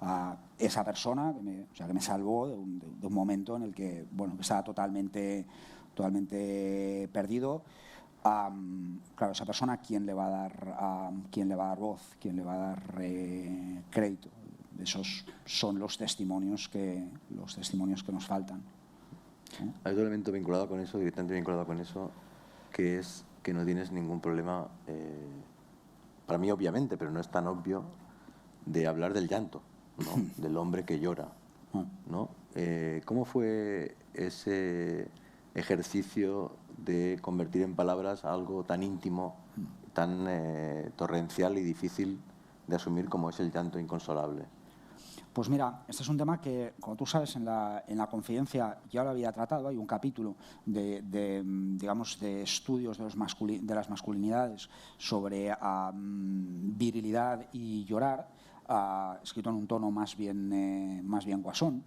a esa persona que me salvó de un momento en el que, bueno, que estaba totalmente perdido. Claro, esa persona, ¿quién le va a dar voz? ¿Quién le va a dar crédito? Esos son los testimonios que nos faltan. Hay otro elemento vinculado con eso, directamente vinculado con eso, que es que no tienes ningún problema, para mí obviamente, pero no es tan obvio, de hablar del llanto, ¿no? Del hombre que llora, ¿no? ¿Cómo fue ese ejercicio de convertir en palabras algo tan íntimo, tan torrencial y difícil de asumir como es el llanto inconsolable? Pues mira, este es un tema que, como tú sabes, en la conferencia ya lo había tratado. Hay un capítulo digamos, de estudios de las masculinidades sobre virilidad y llorar, escrito en un tono más bien guasón.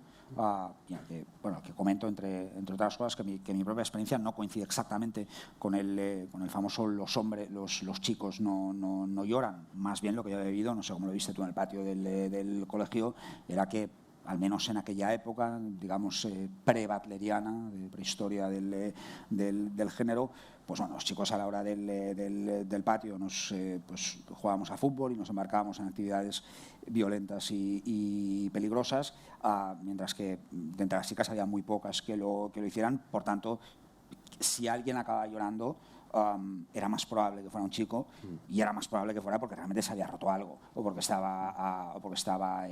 Que comento, entre otras cosas, que mi propia experiencia no coincide exactamente con el famoso los chicos no lloran. Más bien lo que yo he vivido, no sé cómo lo viste tú en el patio del colegio, era que, al menos en aquella época, digamos, pre-butleriana, de prehistoria del género, pues bueno, los chicos a la hora del patio pues jugábamos a fútbol y nos embarcábamos en actividades violentas y peligrosas, mientras que de entre las chicas había muy pocas que lo hicieran. Por tanto, si alguien acababa llorando, era más probable que fuera un chico, y era más probable que fuera porque realmente se había roto algo o porque estaba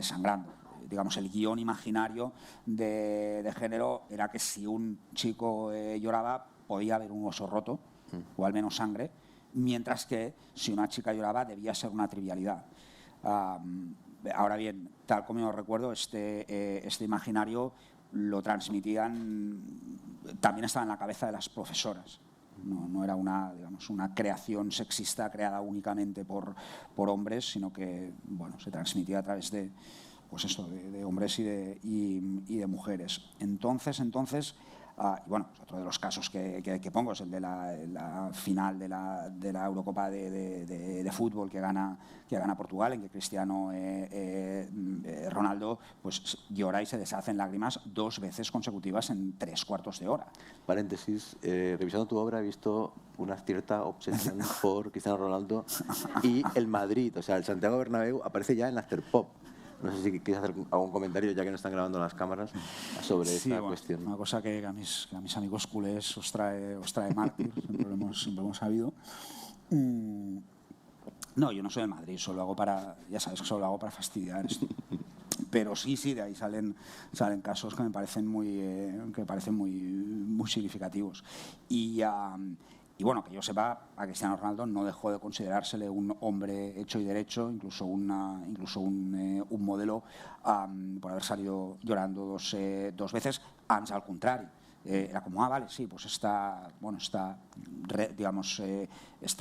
sangrando. Digamos, el guión imaginario de género era que si un chico lloraba, podía haber un oso roto o al menos sangre, mientras que si una chica lloraba debía ser una trivialidad. Ahora bien, tal como yo recuerdo, este imaginario lo transmitían, también estaba en la cabeza de las profesoras. No era una creación sexista creada únicamente por hombres, sino que, bueno, se transmitía a través de hombres y de mujeres. Entonces, y bueno, otro de los casos que pongo es el de la final de la Eurocopa de fútbol que gana Portugal, en que Cristiano Ronaldo pues llora y se deshace en lágrimas 2 veces consecutivas en 3 cuartos de hora. Paréntesis, revisando tu obra he visto una cierta obsesión por Cristiano Ronaldo y el Madrid, o sea, el Santiago Bernabéu aparece ya en After Pop. No sé si quieres hacer algún comentario, ya que no están grabando las cámaras, sobre esta cuestión. Una cosa que a mis amigos culés os trae mártir, siempre lo hemos sabido. No, yo no soy de Madrid, solo hago ya sabes que solo hago para fastidiar esto. Pero sí, de ahí salen casos que me parecen muy significativos. Y y bueno, que yo sepa, a Cristiano Ronaldo no dejó de considerársele un hombre hecho y derecho, incluso un modelo, por haber salido llorando dos veces, ans al contrari. Era como, vale, sí, pues esta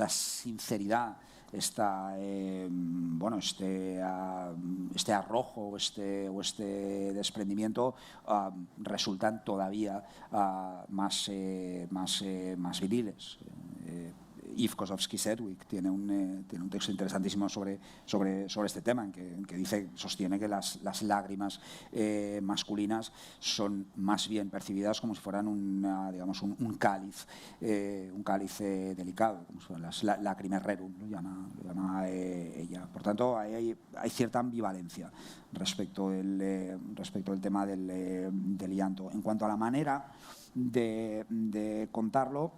sinceridad, este arrojo o este desprendimiento resultan todavía más viriles. Yves Kosowski-Sedgwick tiene un texto interesantísimo sobre este tema, en que sostiene que las lágrimas masculinas son más bien percibidas como si fueran un cáliz delicado, como si fueran las lacrimae rerum, lo llama ella. Por tanto, hay cierta ambivalencia respecto del tema del llanto. En cuanto a la manera de contarlo,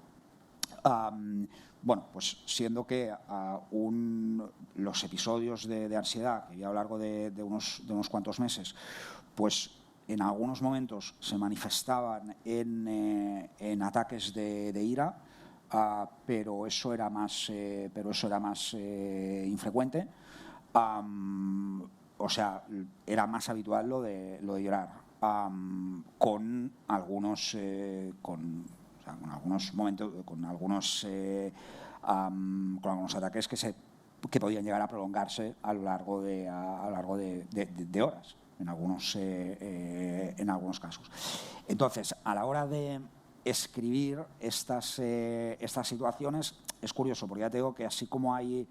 bueno, pues siendo que los episodios de ansiedad que ya a lo largo de unos cuantos meses, pues en algunos momentos se manifestaban en ataques de ira, pero eso era más infrecuente. O sea, era más habitual lo de llorar, con algunos momentos, con algunos ataques que podían llegar a prolongarse a lo largo de horas, en algunos casos. Entonces, a la hora de escribir estas situaciones, es curioso, porque ya te digo que así como hay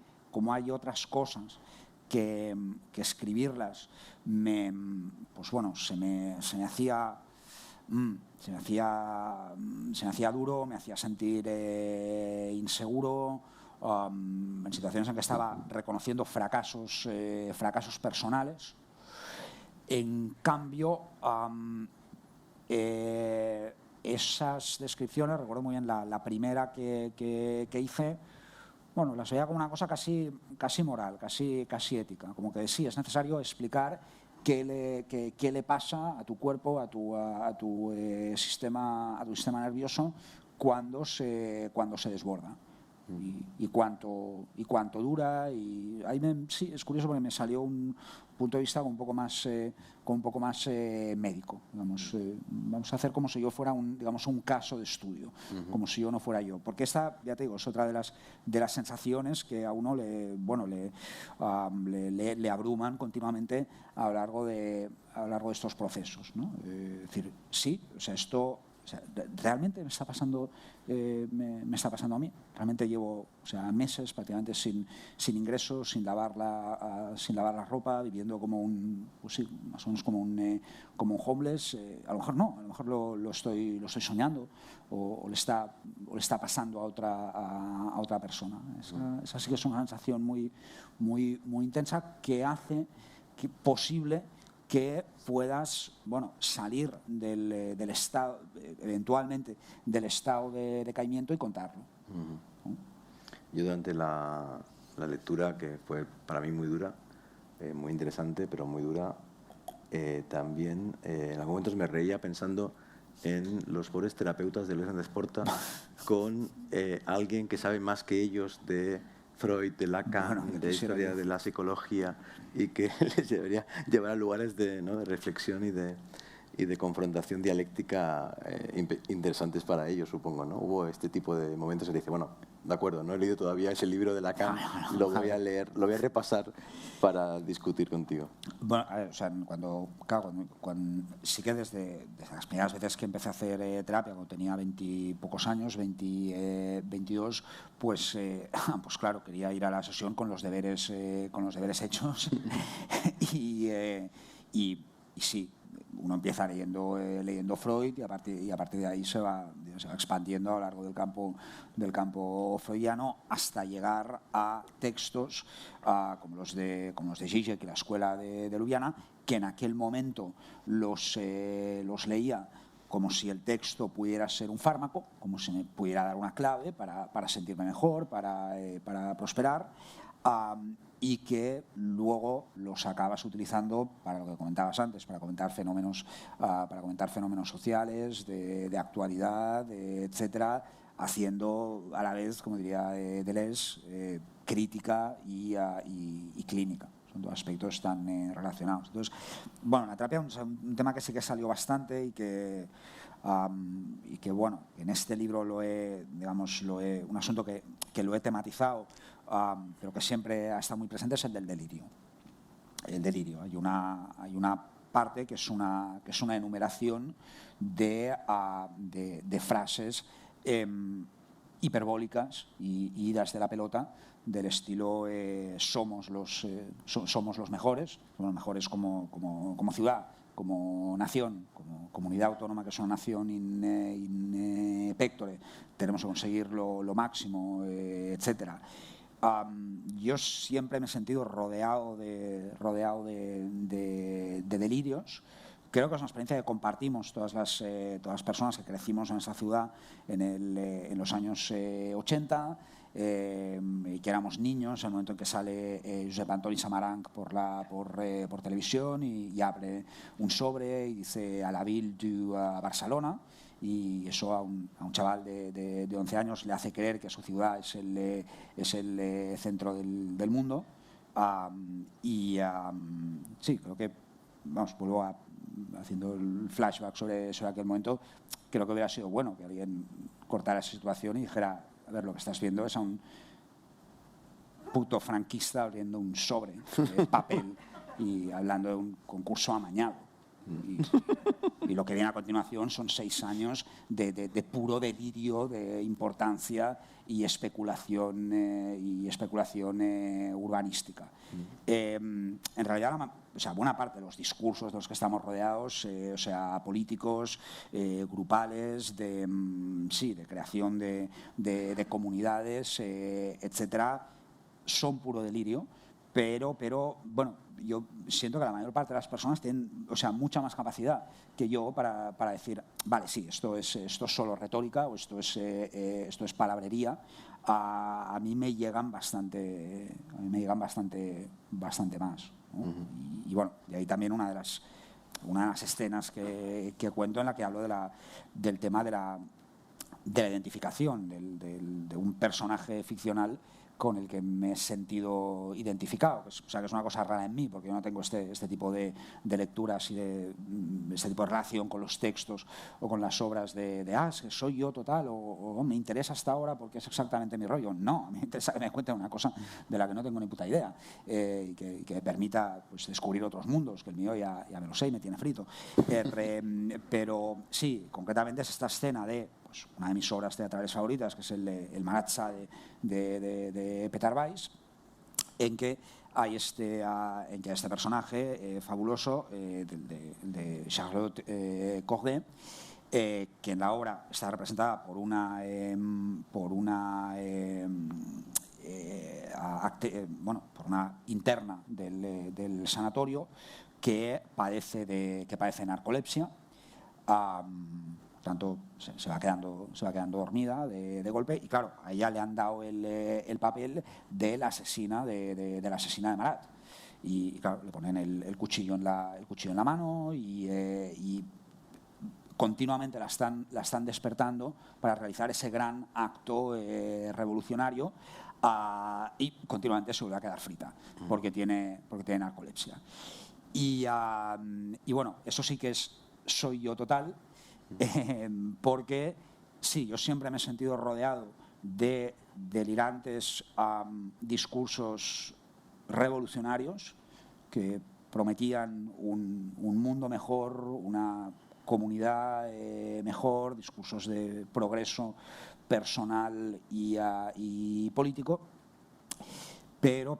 otras cosas que escribirlas se me hacía duro, me hacía sentir inseguro, en situaciones en que estaba reconociendo fracasos personales. En cambio, esas descripciones, recuerdo muy bien la primera que hice, bueno, las veía como una cosa casi moral, casi ética, como que sí, es necesario explicar qué le pasa a tu cuerpo, a tu sistema nervioso cuando se desborda, y cuánto dura. Y ahí sí, es curioso, porque me salió un punto de vista un poco más médico, digamos. Vamos a hacer como si yo fuera un caso de estudio, como si yo no fuera yo, porque esta, ya te digo, es otra de las sensaciones que a uno le abruman continuamente a lo largo de estos procesos, ¿no? Es decir, sí, o sea, esto, o sea, realmente me está pasando a mí. Realmente llevo, meses prácticamente sin ingresos, sin lavar la ropa, viviendo como más o menos como un homeless. A lo mejor no, a lo mejor lo estoy soñando, o le está pasando a otra persona. Esa sí que es una sensación muy intensa, que hace posible que puedas salir del estado, eventualmente del estado de decaimiento, y contarlo. Yo, durante la lectura, que fue para mí muy dura, muy interesante, pero muy dura, también en algunos momentos me reía pensando en los pobres terapeutas de Luis Sánchez Porta con alguien que sabe más que ellos de Freud, de Lacan, de historia de la psicología, y que les debería llevar a lugares de reflexión y de confrontación dialéctica interesantes para ellos, supongo, ¿no? Hubo este tipo de momentos en que dice, bueno, de acuerdo, no he leído todavía ese libro de Lacan, lo voy a leer, lo voy a repasar para discutir contigo. Bueno, a ver, o sea, cuando sí que desde las primeras veces que empecé a hacer terapia, cuando tenía 20 y pocos años, 22, pues claro, quería ir a la sesión con los deberes hechos. y sí, uno empieza leyendo Freud, y a partir de ahí se va expandiendo a lo largo del campo freudiano, hasta llegar a textos como los de Zizek y la escuela de Ljubljana, que en aquel momento los leía como si el texto pudiera ser un fármaco, como si me pudiera dar una clave para sentirme mejor, para prosperar, y que luego los acabas utilizando para lo que comentabas antes, para comentar fenómenos sociales, de actualidad, etcétera, haciendo a la vez, como diría Deleuze, crítica y clínica. Son dos aspectos tan relacionados. Entonces, bueno, la terapia es un tema que sí que salió bastante y que bueno, en este libro un asunto que lo he tematizado, pero que siempre ha estado muy presente, es el del delirio. El delirio. Hay una parte que es una enumeración de frases hiperbólicas y idas de la pelota, del estilo somos los mejores, como ciudad, como nación, como comunidad autónoma que es una nación in pectore, tenemos que conseguir lo máximo, etcétera. Yo siempre me he sentido rodeado de delirios. Creo que es una experiencia que compartimos todas las personas que crecimos en esa ciudad en los años 80, que éramos niños en el momento en que sale Josep Antoni Samaranch por televisión y abre un sobre y dice a la Ville du Barcelona, y eso a un chaval de 11 años le hace creer que su ciudad es el centro del mundo. Sí, creo que, vuelvo haciendo el flashback sobre aquel momento, creo que hubiera sido bueno que alguien cortara esa situación y dijera, a ver, lo que estás viendo es a un puto franquista abriendo un sobre de papel y hablando de un concurso amañado. Y lo que viene a continuación son 6 años de puro delirio, de importancia y especulación urbanística. En realidad, buena parte de los discursos de los que estamos rodeados, políticos, grupales, de creación de comunidades, etcétera, son puro delirio, pero bueno, yo siento que la mayor parte de las personas tienen, mucha más capacidad que yo para decir, vale, sí, esto es solo retórica o esto es palabrería. A mí me llegan bastante más, ¿no? Y bueno, y ahí también una de las escenas que cuento, en la que hablo del tema de la identificación de un personaje ficcional con el que me he sentido identificado, que es una cosa rara en mí, porque yo no tengo este tipo de lecturas y este tipo de relación con los textos o con las obras de que soy yo total, o me interesa hasta ahora porque es exactamente mi rollo. No, a mí me interesa que me cuenten una cosa de la que no tengo ni puta idea, y que me permita, pues, descubrir otros mundos, que el mío ya me lo sé y me tiene frito. Pero sí, concretamente es esta escena de una de mis obras teatrales favoritas, que es el Maratza de Petar Valls, en que hay este personaje fabuloso de Charlotte Corday, que en la obra está representada por una interna del sanatorio que padece narcolepsia. Tanto se va quedando dormida de golpe, y claro, a ella le han dado el papel de la asesina de Marat, y claro, le ponen el cuchillo en la mano y continuamente la están despertando para realizar ese gran acto revolucionario, y continuamente se vuelve a quedar frita porque tiene narcolepsia. Y bueno, eso sí que soy yo total. Porque sí, yo siempre me he sentido rodeado de delirantes discursos revolucionarios que prometían un mundo mejor, una comunidad mejor, discursos de progreso personal y político. Pero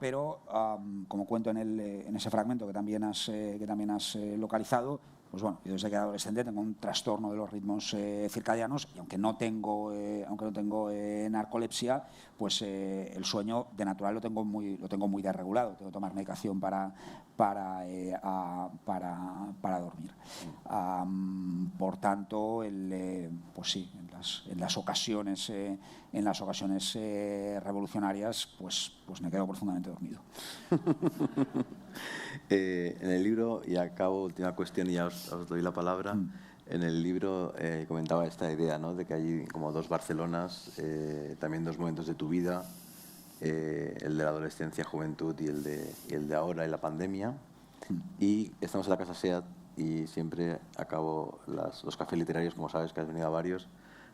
como cuento en ese fragmento que también has localizado, pues bueno, yo desde que era adolescente tengo un trastorno de los ritmos circadianos, y aunque no tengo narcolepsia, pues el sueño de natural lo tengo muy desregulado. Tengo que tomar medicación para dormir. Por tanto, pues sí, en las ocasiones revolucionarias, pues me quedo profundamente dormido. En el libro, y acabo, última cuestión y ya os doy la palabra, En el libro comentaba esta idea, ¿no?, de que hay como dos Barcelonas, también dos momentos de tu vida, el de la adolescencia, juventud y el de ahora y la pandemia. Y estamos en la Casa SEAT y siempre acabo los cafés literarios, como sabes que has venido a varios,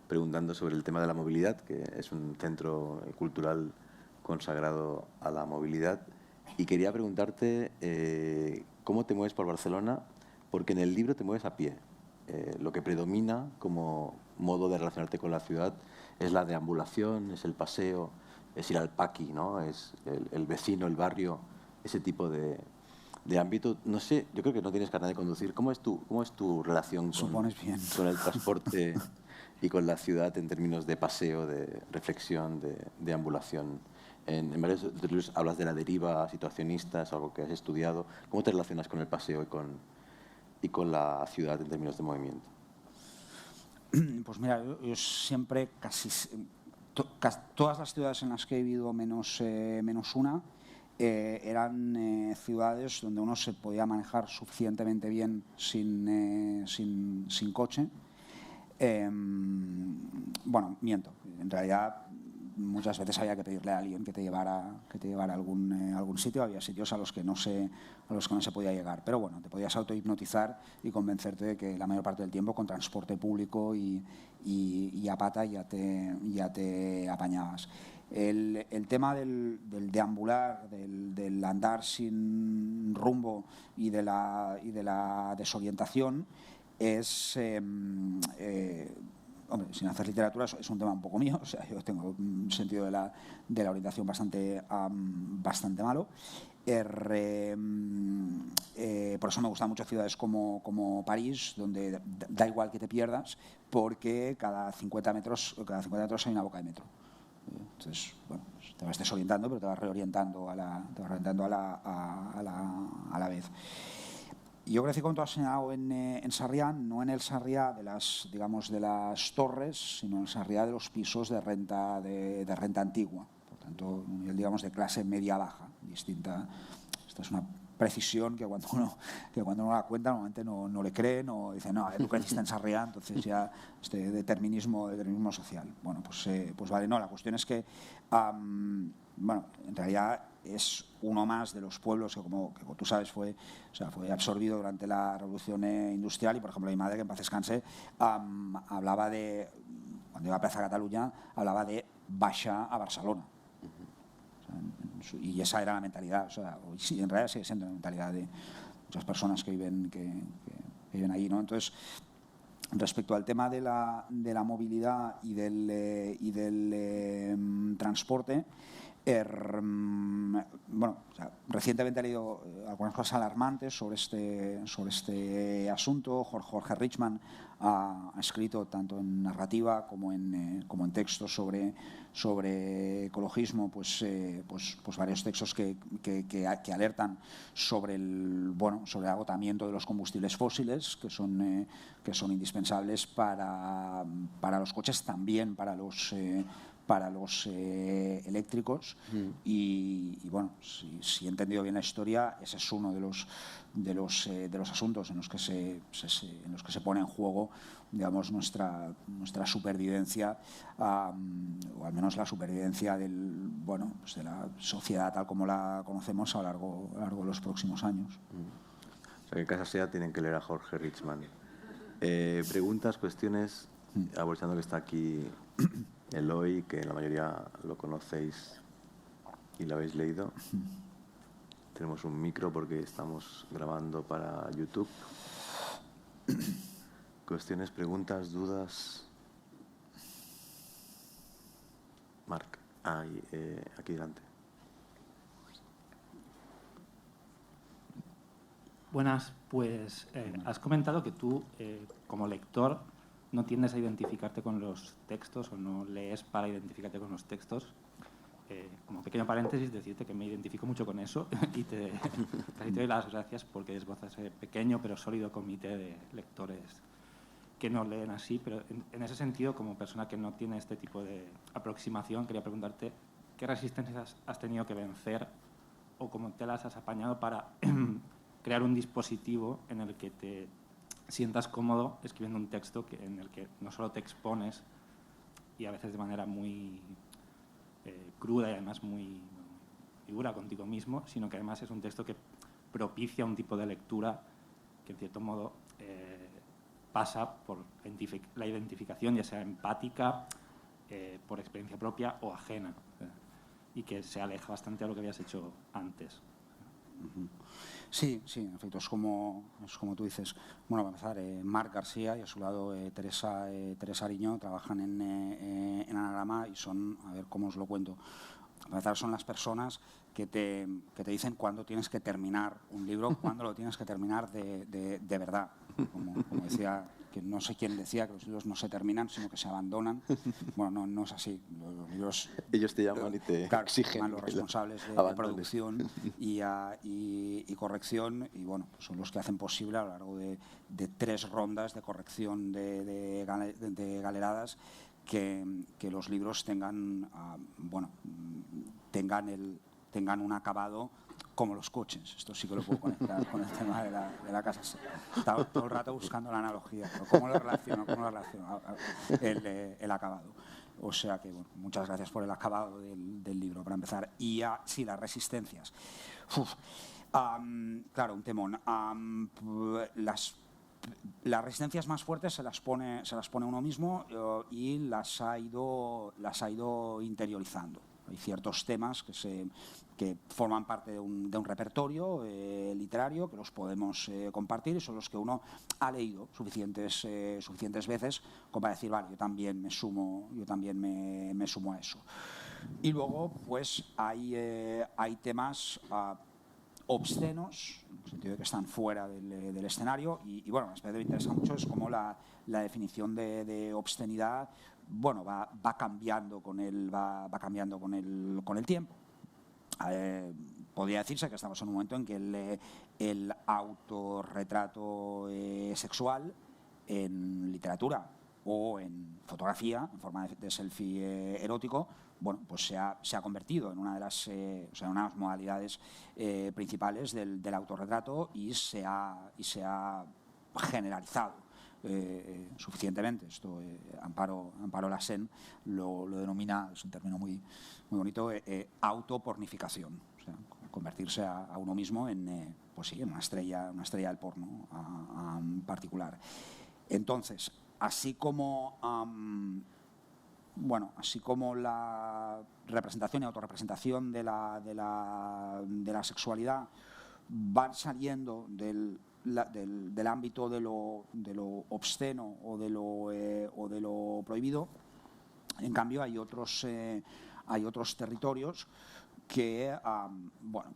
preguntando sobre el tema de la movilidad, que es un centro cultural consagrado a la movilidad. Y quería preguntarte cómo te mueves por Barcelona, porque en el libro te mueves a pie. Lo que predomina como modo de relacionarte con la ciudad es la deambulación, es el paseo, es ir al paqui, ¿no?, es el vecino, el barrio, ese tipo de ámbito. No sé, yo creo que no tienes carnet de conducir. ¿Cómo es tu relación Supones bien. con el transporte y con la ciudad en términos de paseo, de reflexión, de deambulación? En varios de tus libros hablas de la deriva situacionista, es algo que has estudiado. ¿Cómo te relacionas con el paseo y con la ciudad en términos de movimiento? Pues mira, yo siempre, todas las ciudades en las que he vivido, menos una, eran ciudades donde uno se podía manejar suficientemente bien sin coche. Bueno, miento. En realidad, muchas veces había que pedirle a alguien que te llevara a algún sitio. Había sitios a los que no se podía llegar. Pero bueno, te podías autohipnotizar y convencerte de que la mayor parte del tiempo con transporte público y a pata ya te apañabas. El tema del deambular, del andar sin rumbo y de la desorientación es, hombre, sin hacer literatura es un tema un poco mío. O sea, yo tengo un sentido de la orientación bastante malo. Por eso me gustan mucho ciudades como París, donde da igual que te pierdas, porque cada 50 metros hay una boca de metro. Entonces, bueno, pues te vas desorientando, pero te vas reorientando a la vez. Yo crecí, como tú has señalado, en Sarriá, no en el Sarriá de las torres, sino en el Sarriá de los pisos de renta antigua. Por tanto, un nivel, digamos, de clase media-baja, distinta. Esta es una precisión que cuando uno la cuenta normalmente no le creen, o dice, no, tú creciste en Sarriá, entonces ya este determinismo social. Bueno, pues vale, no, la cuestión es que, bueno, en realidad es uno más de los pueblos que, como tú sabes, fue absorbido durante la Revolución Industrial. Y, por ejemplo, mi madre, que en paz descanse, hablaba de, cuando iba a Plaza Cataluña, hablaba de baixar a Barcelona. Y esa era la mentalidad. O sea, sí, en realidad sigue siendo la mentalidad de muchas personas que viven ahí, ¿no? Entonces, respecto al tema de la movilidad y del transporte, bueno, o sea, recientemente he leído algunas cosas alarmantes sobre este asunto. Jorge Richman ha escrito tanto en narrativa como en textos sobre ecologismo, pues varios textos que alertan sobre el agotamiento de los combustibles fósiles, que son indispensables para los coches, también para los eléctricos. Y bueno, si he entendido bien la historia, ese es uno de los asuntos en los que se pone en juego, digamos, nuestra supervivencia, o al menos la supervivencia de la sociedad tal como la conocemos a lo largo de los próximos años. O sea, que en Casa SEAT tienen que leer a Jorge Richman. Preguntas, cuestiones, aprovechando que está aquí Eloy, que la mayoría lo conocéis y lo habéis leído. Tenemos un micro porque estamos grabando para YouTube. Cuestiones, preguntas, dudas. Marc, aquí delante. Buenas, pues has comentado que tú, como lector, no tiendes a identificarte con los textos o no lees para identificarte con los textos. Como pequeño paréntesis, decirte que me identifico mucho con eso y te doy las gracias porque esbozas ese pequeño pero sólido comité de lectores que no leen así. Pero en ese sentido, como persona que no tiene este tipo de aproximación, quería preguntarte qué resistencias has tenido que vencer o cómo te las has apañado para crear un dispositivo en el que te sientas cómodo escribiendo un texto en el que no solo te expones, y a veces de manera muy cruda y además muy dura contigo mismo, sino que además es un texto que propicia un tipo de lectura que en cierto modo pasa por la identificación, ya sea empática, por experiencia propia o ajena, y que se aleja bastante a lo que habías hecho antes. Sí, en efecto, es como tú dices. Bueno, para empezar, Marc García y a su lado Teresa Ariño trabajan en Anagrama y son, a ver cómo os lo cuento, para empezar son las personas que te dicen cuándo tienes que terminar un libro, cuándo lo tienes que terminar de verdad. Como decía, que no sé quién decía que los libros no se terminan, sino que se abandonan. Bueno, no es así. Los libros... Ellos te llaman y te exigen. Los responsables de producción y corrección, y bueno, pues son los que hacen posible a lo largo de 3 rondas de corrección de galeradas que los libros tengan un acabado como los coches. Esto sí que lo puedo conectar con el tema de la casa. Estaba todo el rato buscando la analogía, pero ¿cómo lo relaciono el acabado? O sea que, bueno, muchas gracias por el acabado del libro, para empezar. Y sí, las resistencias. Claro, un temón. Las resistencias más fuertes se las pone uno mismo y las ha ido interiorizando. Hay ciertos temas que forman parte de un repertorio literario que los podemos compartir y son los que uno ha leído suficientes veces como para decir, vale, yo también me sumo a eso. Y luego, pues, hay temas obscenos, en el sentido de que están fuera del escenario, y bueno, me interesa mucho es cómo la definición de obscenidad, bueno, va cambiando con el tiempo. Podría decirse que estamos en un momento en que el autorretrato sexual en literatura o en fotografía, en forma de selfie erótico, bueno, pues se ha convertido en una de las modalidades principales del autorretrato y se ha generalizado suficientemente. Esto Amparo Lassen lo denomina, es un término muy bonito, autopornificación. O sea, convertirse a uno mismo en una estrella del porno particular. Entonces, así como la representación y autorrepresentación de la sexualidad van saliendo del ámbito de lo obsceno o de lo prohibido, en cambio hay otros territorios que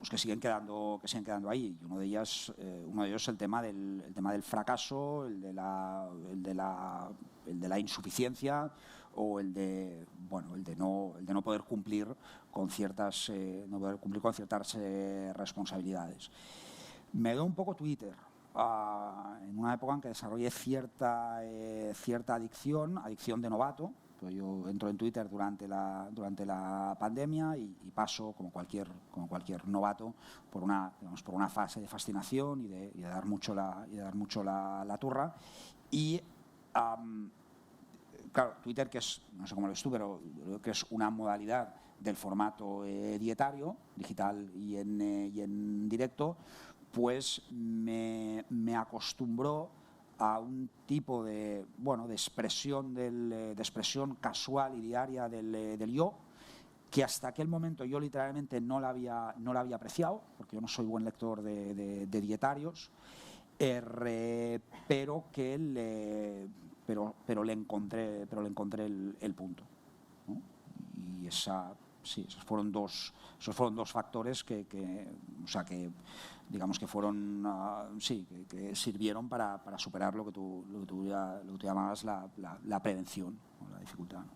que siguen quedando ahí, y uno de ellos es el tema del fracaso, el de la insuficiencia, o el de no poder cumplir con ciertas responsabilidades. Me doy un poco Twitter. En una época en que desarrollé cierta adicción de novato. Yo entro en Twitter durante la pandemia y paso, como cualquier novato, por una fase de fascinación y de dar mucho la turra. Y claro, Twitter, que es, no sé cómo lo ves tú, pero creo que es una modalidad del formato dietario, digital y en directo, pues me acostumbró a un tipo de expresión de expresión casual y diaria del yo, que hasta aquel momento yo literalmente no la había apreciado, porque yo no soy buen lector de dietarios, pero le encontré el punto, ¿no? Y esos fueron dos factores que digamos que fueron que sirvieron para superar lo que tú llamabas la prevención o la dificultad, ¿no?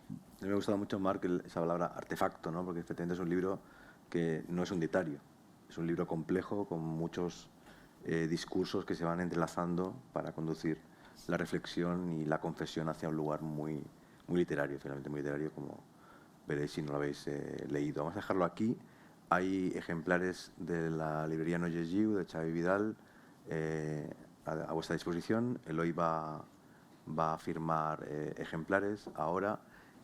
A mí me ha gustado mucho, Marc, esa palabra artefacto, ¿no? Porque efectivamente es un libro que no es un dietario, es un libro complejo con muchos discursos que se van entrelazando para conducir la reflexión y la confesión hacia un lugar muy literario, finalmente muy literario, como veréis si no lo habéis leído. Vamos a dejarlo aquí. Hay ejemplares de la librería No Llegiu, de Xavi Vidal, a vuestra disposición. Eloy va a firmar ejemplares ahora,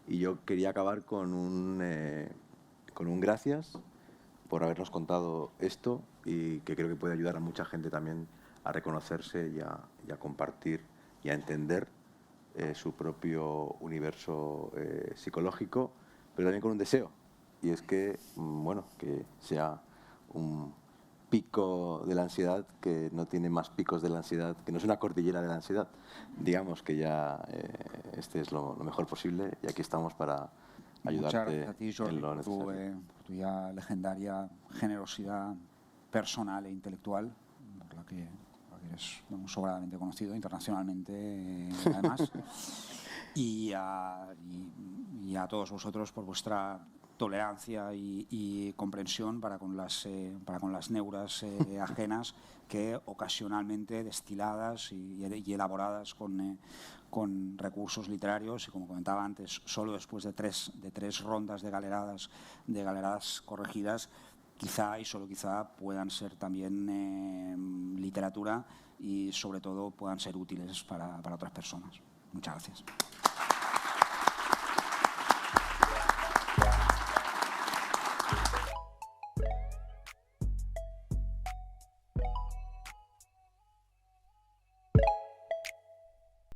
y yo quería acabar con un gracias por habernos contado esto, y que creo que puede ayudar a mucha gente también a reconocerse y a compartir y a entender su propio universo psicológico, pero también con un deseo, y es que, bueno, que sea un pico de la ansiedad que no tiene más picos de la ansiedad, que no es una cordillera de la ansiedad. Digamos que ya este es lo mejor posible, y aquí estamos para ayudarte. Muchas gracias a ti, Jordi, en lo por tu ya legendaria generosidad personal e intelectual, por la que eres sobradamente conocido internacionalmente, además. Y a todos vosotros por vuestra tolerancia y comprensión para con las neuras ajenas, que ocasionalmente destiladas y elaboradas con recursos literarios, y como comentaba antes, solo después de tres rondas de galeradas corregidas, quizá y solo quizá puedan ser también literatura, y sobre todo puedan ser útiles para otras personas. Muchas gracias.